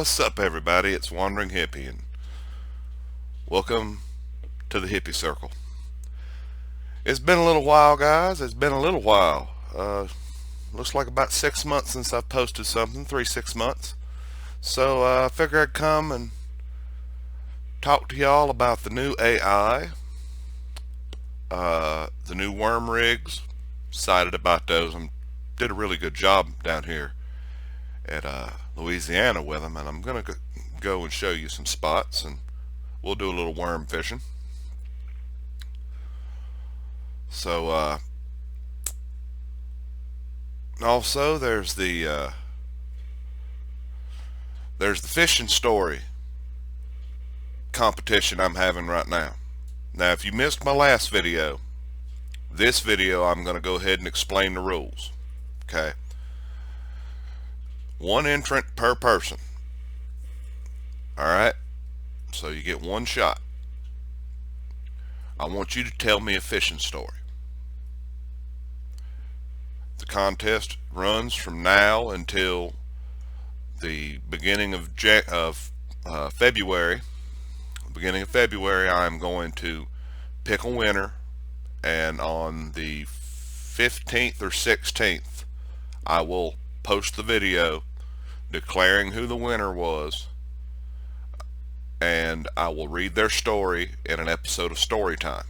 What's up, everybody? It's Wandering Hippie, and welcome to the Hippie Circle. It's been a little while, guys. It's been a little while. Looks like about 6 months since I've posted something. 6 months. So I figured I'd come and talk to y'all about the new AI, the new worm rigs. Excited about those. I did a really good job down here at Louisiana with them, and I'm gonna go and show you some spots, and we'll do a little worm fishing. So also there's the fishing story competition I'm having right now. Now, if you missed my last video, this video I'm going to go ahead and explain the rules. Okay, one entrant per person. All right, so you get one shot. I want you to tell me a fishing story. The contest runs from now until the beginning of February. Beginning of February, I'm going to pick a winner, and on the 15th or 16th, I will post the video declaring who the winner was, and I will read their story in an episode of Storytime.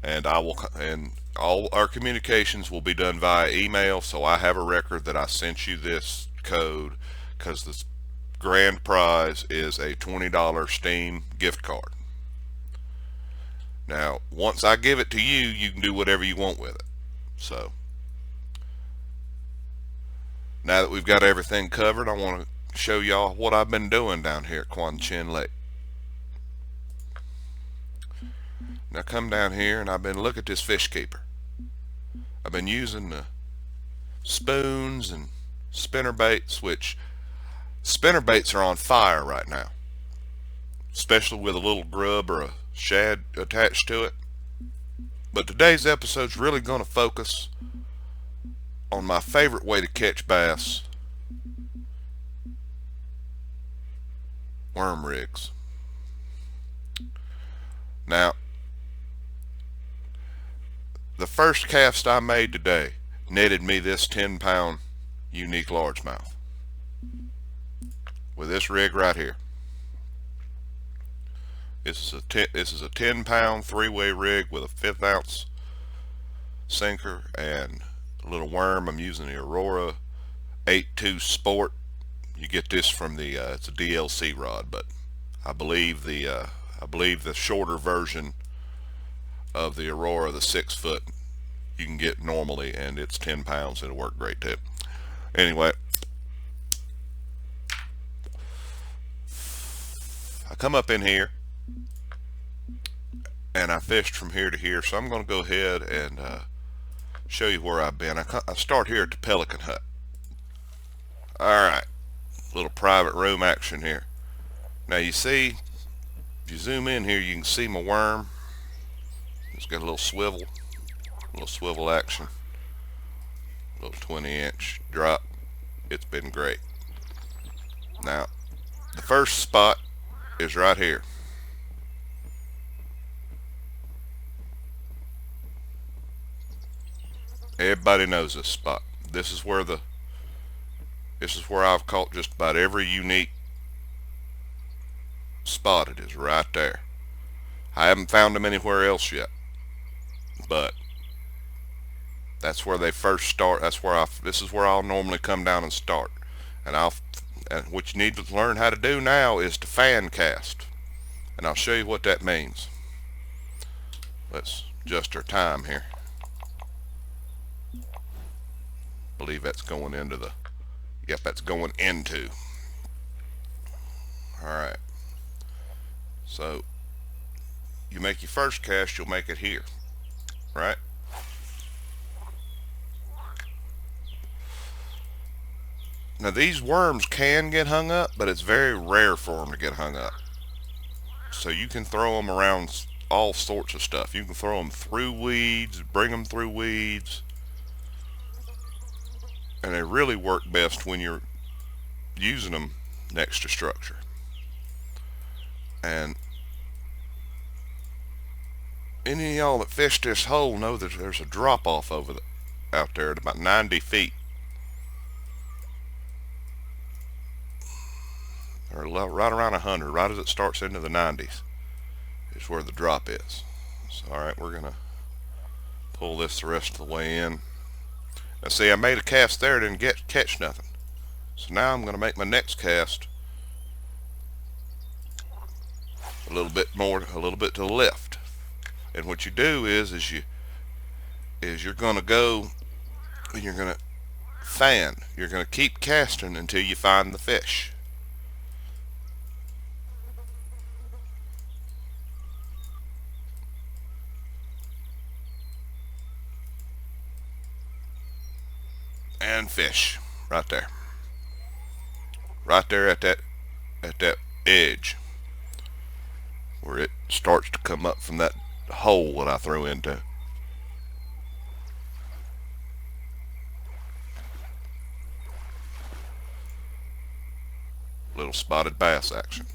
And all our communications will be done via email, so I have a record that I sent you this code, because the grand prize is a $20 Steam gift card. Now, once I give it to you, you can do whatever you want with it. So, now that we've got everything covered, I want to show y'all what I've been doing down here at Quan Chin Lake. Now come down here, and look at this fish keeper. I've been using the spoons and spinner baits, which spinner baits are on fire right now, especially with a little grub or a shad attached to it. But today's episode's really going to focus on my favorite way to catch bass: worm rigs. Now, the first cast I made today netted me this 10-pound unique largemouth with this rig right here. This is a 10-pound three-way rig with a 1/5 ounce sinker and a little worm. I'm using the Aurora 8.2 Sport. You get this from it's a DLC rod, but I believe the shorter version of the Aurora, the 6-foot, you can get normally, and it's 10 pounds. It'll work great too. Anyway, I come up in here and I fished from here to here, so I'm going to go ahead and show you where I've been. I start here at the Pelican Hut. Alright, little private room action here. Now you see, if you zoom in here, you can see my worm. It's got a little swivel action, a little 20-inch drop. It's been great. Now, the first spot is right here. Everybody knows this spot. This is where I've caught just about every unique spot. It is right there. I haven't found them anywhere else yet, but that's where they first start. This is where I'll normally come down and start. And what you need to learn how to do now is to fan cast, and I'll show you what that means. Let's adjust our time here. I believe that's going into the, yep, that's going into. Alright, so you make your first cast, you'll make it here, right? Now these worms can get hung up, but it's very rare for them to get hung up. So you can throw them around all sorts of stuff. You can throw them through weeds, bring them through weeds, and they really work best when you're using them next to structure. And any of y'all that fish this hole know that there's a drop off out there at about 90 feet. Or right around 100, right as it starts into the 90s is where the drop is. So alright, we're gonna pull this the rest of the way in. Now see, I made a cast there, didn't catch nothing. So now I'm gonna make my next cast a little bit to the left. And what you do is you're gonna go and you're gonna fan. You're gonna keep casting until you find the fish. And fish. Right there. Right there at that edge where it starts to come up from that hole that I threw into. Little spotted bass action.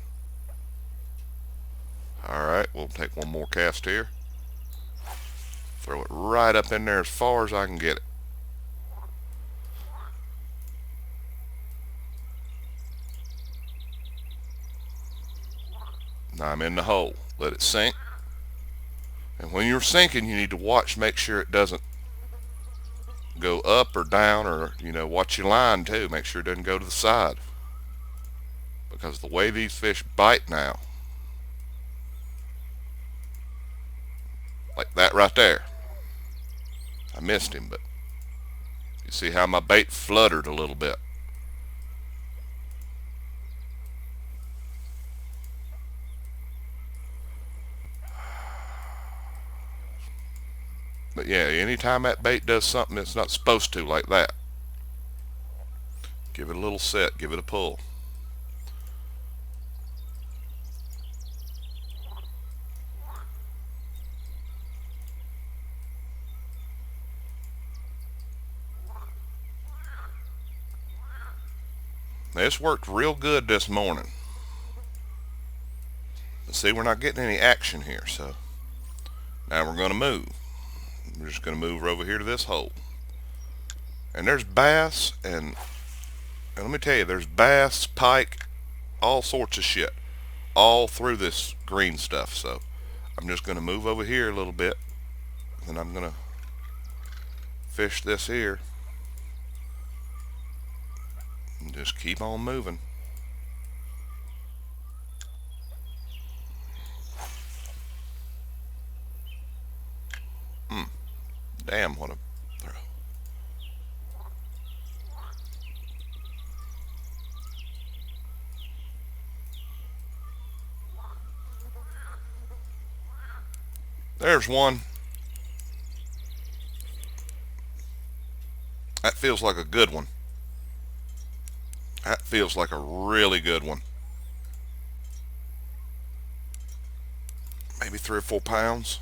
Alright, we'll take one more cast here. Throw it right up in there as far as I can get it. Now I'm in the hole. Let it sink. And when you're sinking, you need to make sure it doesn't go up or down, or watch your line too. Make sure it doesn't go to the side. Because the way these fish bite now, like that right there. I missed him, but you see how my bait fluttered a little bit. But yeah, anytime that bait does something it's not supposed to, like that, give it a little set, give it a pull. This worked real good this morning. But see, we're not getting any action here, so now we're going to move. We're just going to move over here to this hole. And there's bass, and let me tell you, there's bass, pike, all sorts of shit all through this green stuff. So I'm just going to move over here a little bit, and I'm going to fish this here and just keep on moving. Damn, what a throw. There's one. That feels like a good one. That feels like a really good one. Maybe 3 or 4 pounds.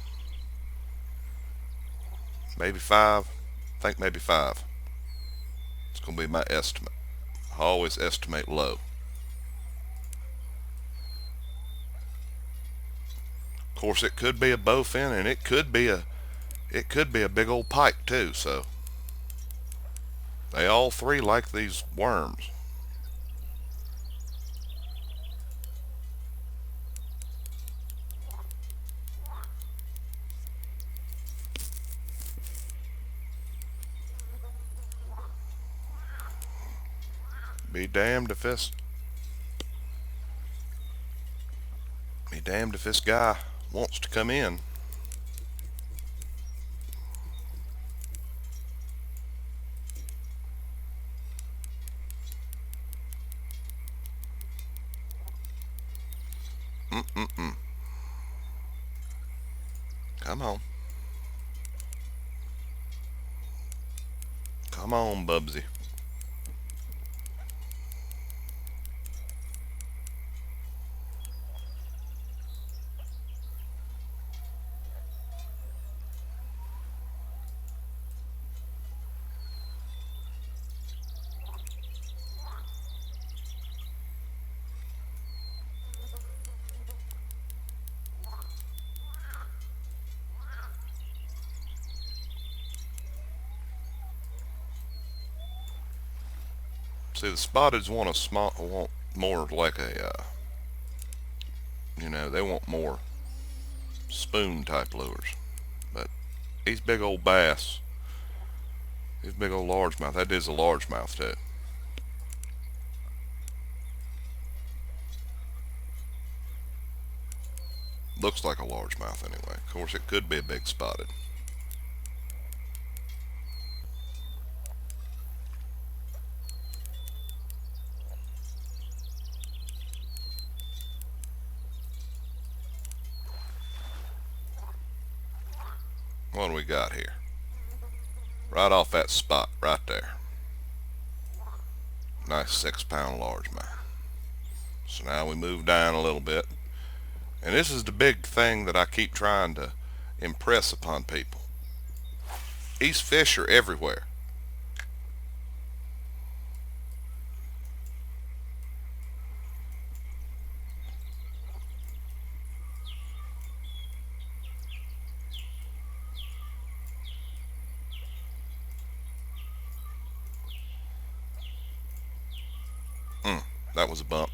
Maybe 5. I think maybe 5. It's going to be my estimate. I always estimate low. Of course, it could be a bowfin, and it could be a big old pike too. So they all three like these worms. Be damned if this guy wants to come in. Come on. Come on, Bubsy. See, the spotteds want more like a, they want more spoon type lures. But these big old bass, these big old largemouth, that is a largemouth too. Looks like a largemouth anyway. Of course, it could be a big spotted. What do we got here? Right off that spot right there. Nice 6-pound largemouth. So now we move down a little bit. And this is the big thing that I keep trying to impress upon people. These fish are everywhere. That was a bump.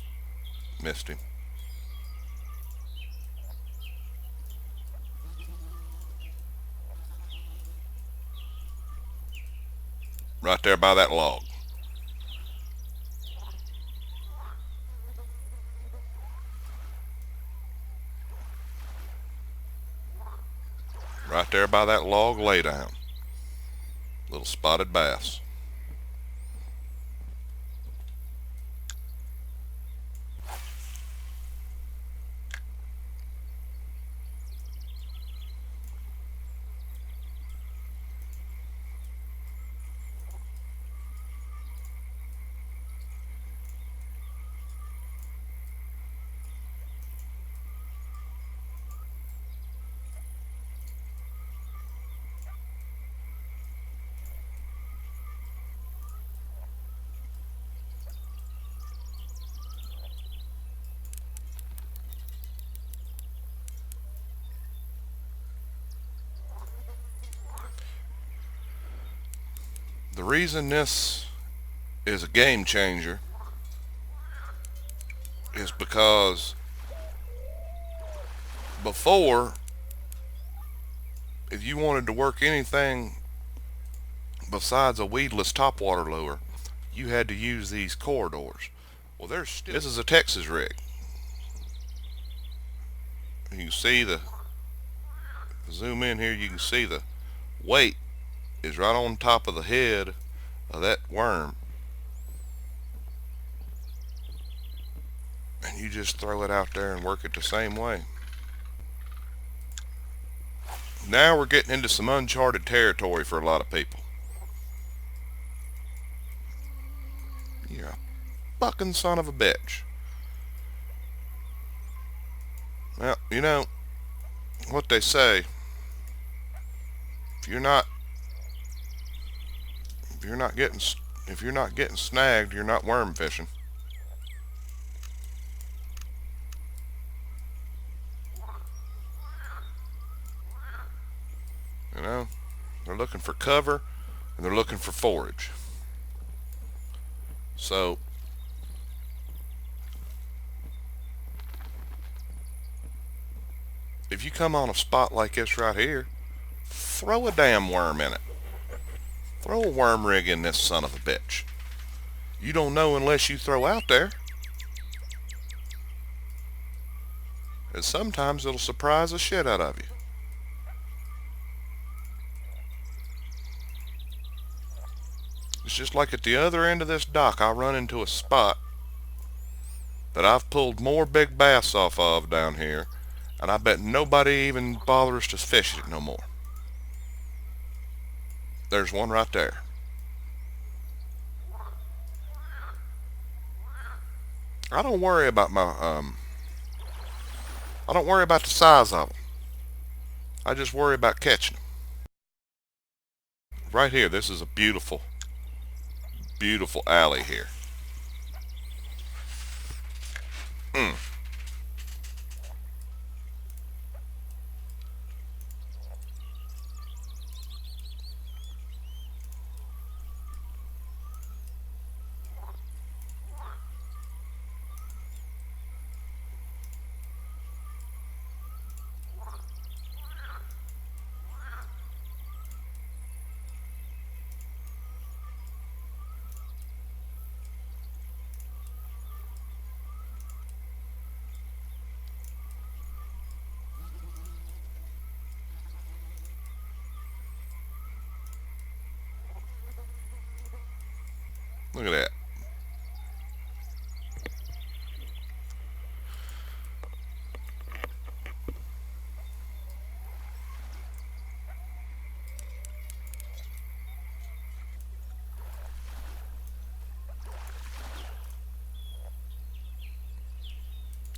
Missed him. Right there by that log. Right there by that log lay down. Little spotted bass. The reason this is a game changer is because before, if you wanted to work anything besides a weedless topwater lure, you had to use these corridors. Well, this is a Texas rig. You can see zoom in here, you can see the weight is right on top of the head of that worm. And you just throw it out there and work it the same way. Now we're getting into some uncharted territory for a lot of people. You're a fucking son of a bitch. Well, you know what they say. If you're not getting snagged, you're not worm fishing. You know, they're looking for cover and they're looking for forage. So if you come on a spot like this right here, throw a damn worm in it. Throw a worm rig in this son of a bitch. You don't know unless you throw out there. And sometimes it'll surprise the shit out of you. It's just like at the other end of this dock, I run into a spot that I've pulled more big bass off of down here, and I bet nobody even bothers to fish it no more. There's one right there. I don't worry about I don't worry about the size of them. I just worry about catching them. Right here, this is a beautiful, beautiful alley here. Look at that.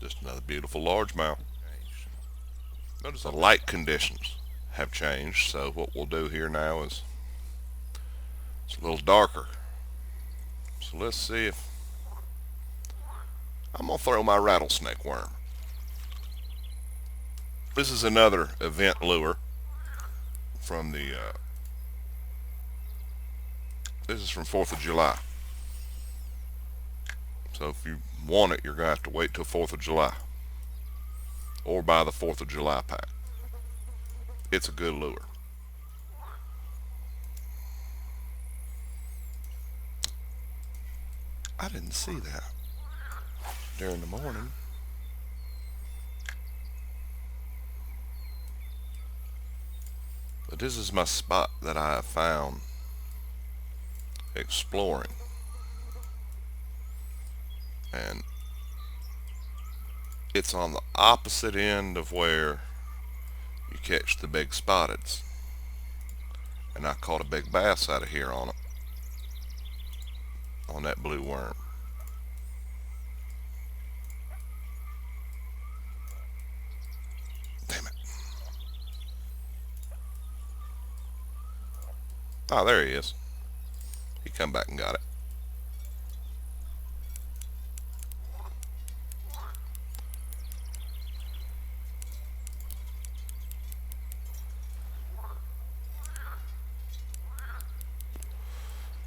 Just another beautiful largemouth. Notice the light conditions have changed, so what we'll do here now is it's a little darker. So let's see if I'm gonna throw my rattlesnake worm. This is another event lure from the this is from 4th of July. So if you want it, you're gonna have to wait till 4th of July or buy the 4th of July pack. It's a good lure. I didn't see that during the morning. But this is my spot that I have found exploring. And it's on the opposite end of where you catch the big spotteds. And I caught a big bass out of here on it. On that blue worm. Damn it. Oh, there he is. He come back and got it.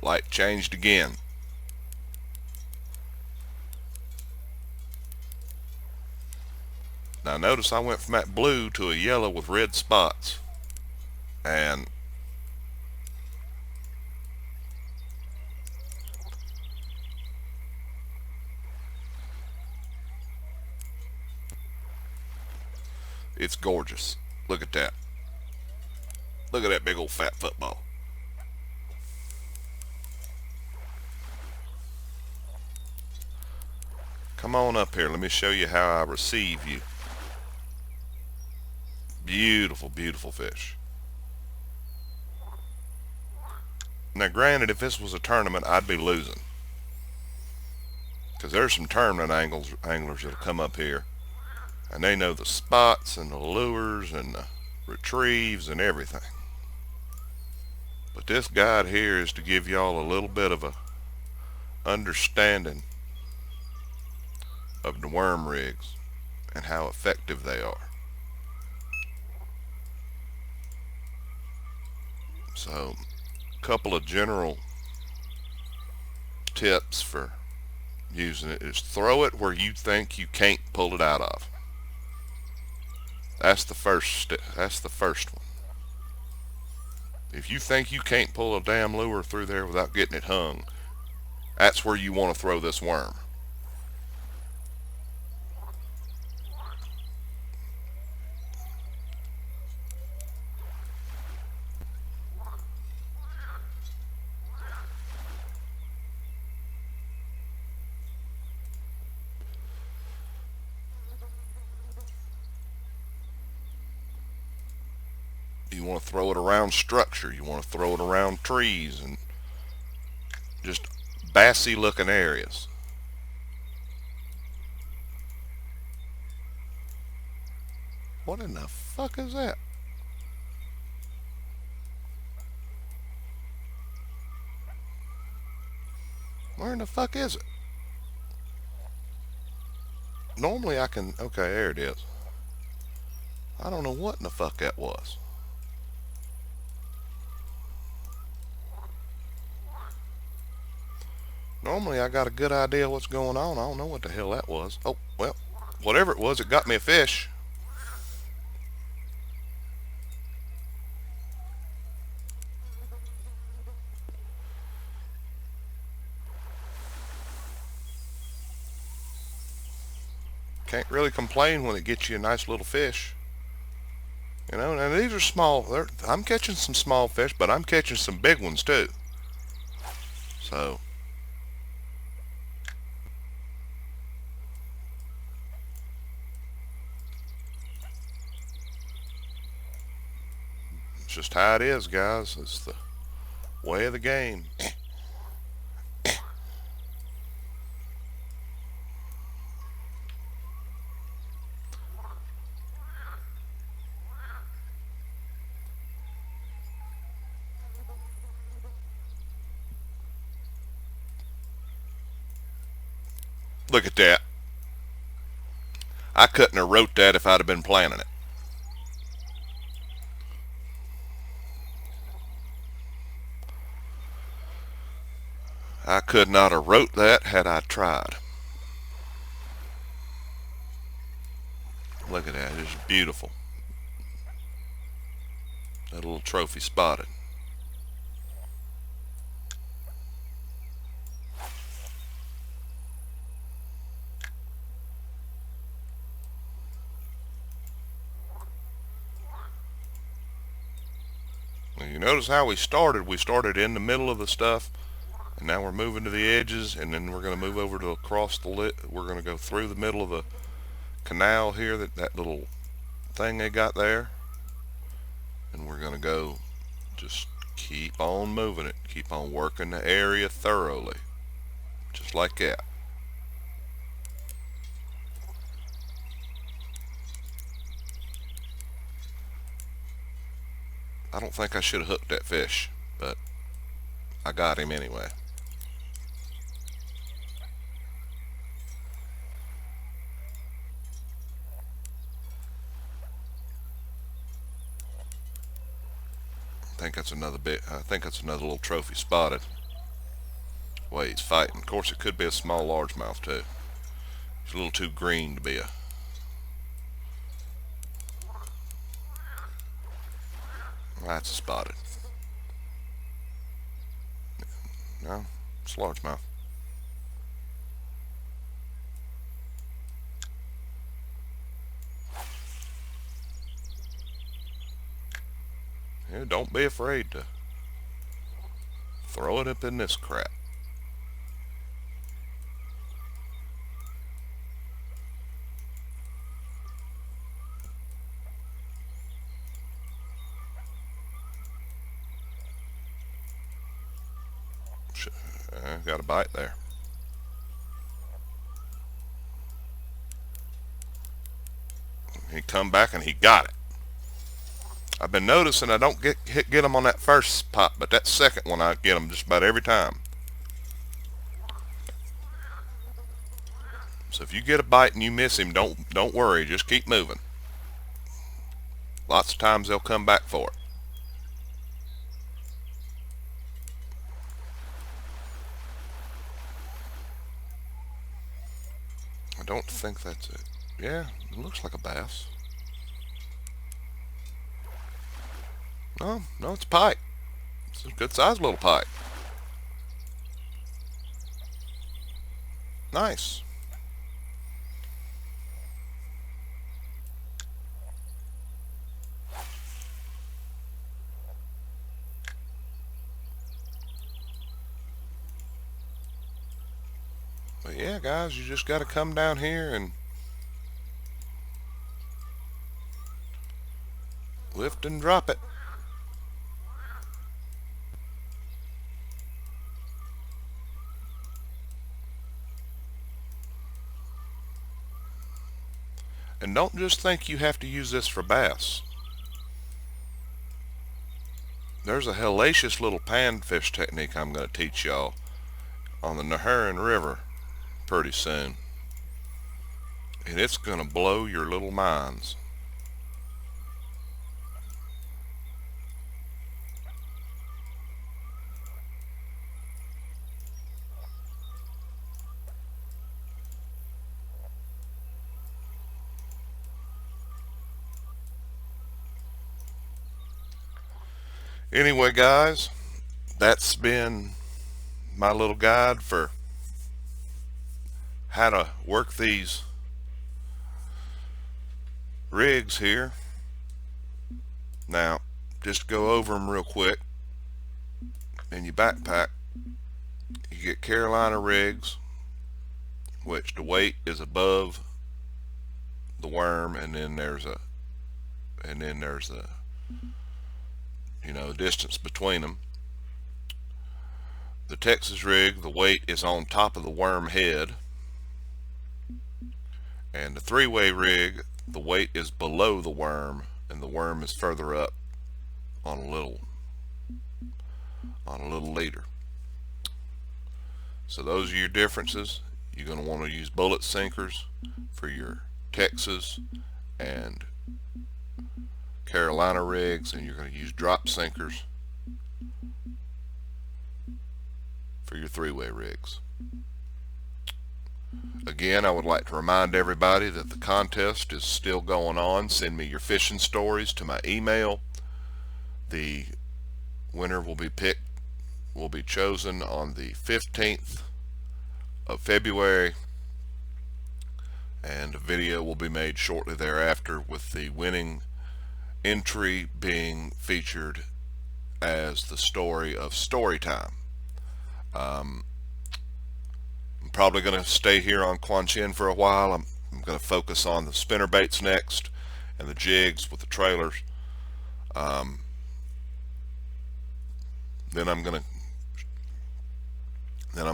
Light changed again. Now notice I went from that blue to a yellow with red spots. And it's gorgeous. Look at that. Look at that big old fat football. Come on up here. Let me show you how I receive you. Beautiful, beautiful fish. Now granted, if this was a tournament, I'd be losing. Because there's some tournament anglers that'll come up here. And they know the spots and the lures and the retrieves and everything. But this guide here is to give y'all a little bit of a understanding of the worm rigs and how effective they are. So, a couple of general tips for using it is throw it where you think you can't pull it out of. That's the first one. If you think you can't pull a damn lure through there without getting it hung, that's where you want to throw this worm. You want to throw it around structure. You want to throw it around trees and just bassy looking areas. What in the fuck is that? Where in the fuck is it? Normally I can, okay, there it is. I don't know what in the fuck that was. Normally I got a good idea what's going on. I don't know what the hell that was. Oh, well, whatever it was, it got me a fish. Can't really complain when it gets you a nice little fish. You know, and these are small. I'm catching some small fish, but I'm catching some big ones too. So, just how it is, guys. It's the way of the game. Look at that. I couldn't have wrote that if I'd have been planning it. I could not have wrote that had I tried. Look at that. It's beautiful. That little trophy spotted. Now you notice how we started. We started in the middle of the stuff, and now we're moving to the edges, and then we're going to move over to across the we're going to go through the middle of the canal here, that little thing they got there, and we're going to go just keep on moving it, keep on working the area thoroughly, just like that. I don't think I should have hooked that fish, but I got him anyway. I think that's another little trophy spotted. Way he's fighting. Of course, it could be a small largemouth too. He's a little too green to be a. That's a spotted. No, it's a largemouth. Yeah, don't be afraid to throw it up in this crap. Got a bite there. He come back and he got it. I've been noticing I don't get him on that first pop, but that second one I get him just about every time. So if you get a bite and you miss him, don't worry, just keep moving. Lots of times they'll come back for it. I don't think that's it. Yeah, it looks like a bass. No, it's a pike. It's a good sized little pike. Nice. But yeah, guys, you just got to come down here and lift and drop it. And don't just think you have to use this for bass. There's a hellacious little panfish technique I'm going to teach y'all on the Nahurin River pretty soon. And it's going to blow your little minds. Anyway, guys, that's been my little guide for how to work these rigs here. Now, just go over them real quick. In your backpack, you get Carolina rigs, which the weight is above the worm, and then there's a distance between them. The Texas rig, the weight is on top of the worm head, and the three-way rig, the weight is below the worm and the worm is further up on a little leader. So those are your differences. You're going to want to use bullet sinkers for your Texas and Carolina rigs, and you're going to use drop sinkers for your three-way rigs. Again, I would like to remind everybody that the contest is still going on. Send me your fishing stories to my email. The winner will be chosen on the 15th of February, and a video will be made shortly thereafter with the winning entry being featured as the story of story time. I'm probably going to stay here on Quan Chin for a while. I'm going to focus on the spinner baits next and the jigs with the trailers. Then I'm going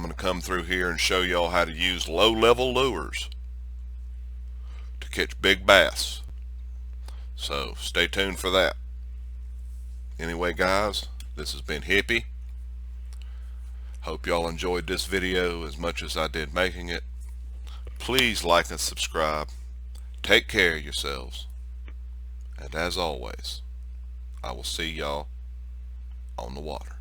to come through here and show y'all how to use low-level lures to catch big bass. So stay tuned for that. Anyway, guys, this has been Hippie. Hope y'all enjoyed this video as much as I did making it. Please like and subscribe. Take care of yourselves. And as always, I will see y'all on the water.